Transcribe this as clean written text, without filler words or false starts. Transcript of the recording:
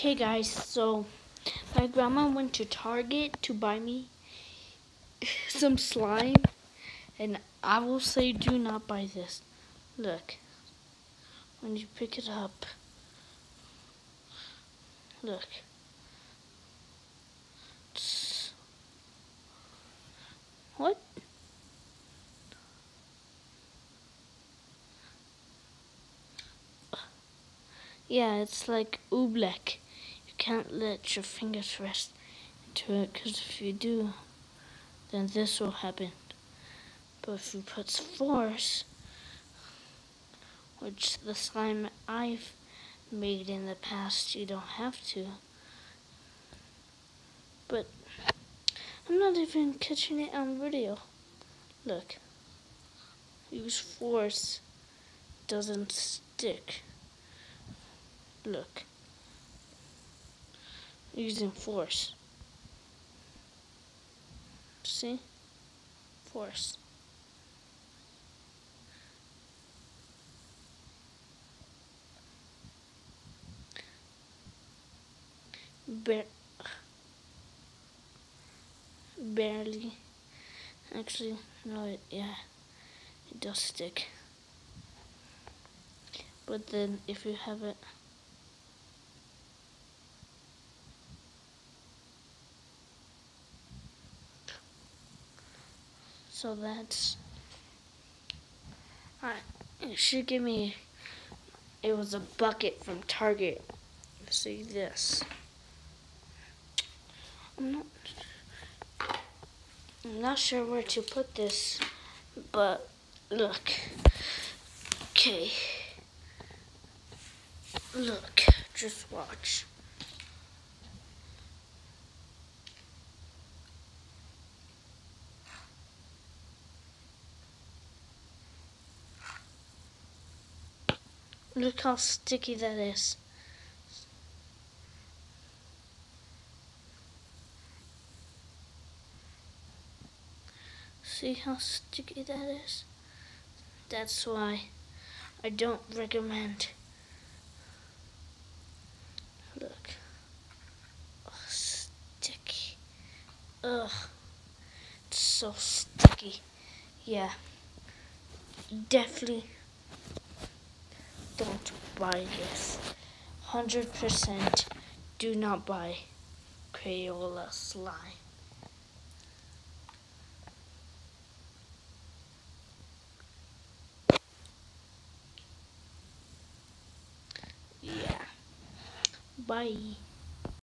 Okay guys, so my grandma went to Target to buy me some slime, and I will say do not buy this. Look, when you pick it up, look. What? Yeah, it's like oobleck. You can't let your fingers rest into it, because if you do, then this will happen. But if you put force, which the slime I've made in the past, you don't have to. But I'm not even catching it on video. Look. Use force. Doesn't stick. Look. Using force. See? Force. Barely. Actually, no, yeah, it does stick. But then if you have it, so that's, alright, it should give me, it was a bucket from Target. See this. I'm not sure where to put this, but look. Okay. Look, just watch. Look how sticky that is. See how sticky that is? That's why I don't recommend. Look. Oh, sticky. Ugh. It's so sticky. Yeah. Definitely don't buy this. 100% do not buy Crayola slime. Yeah. Bye.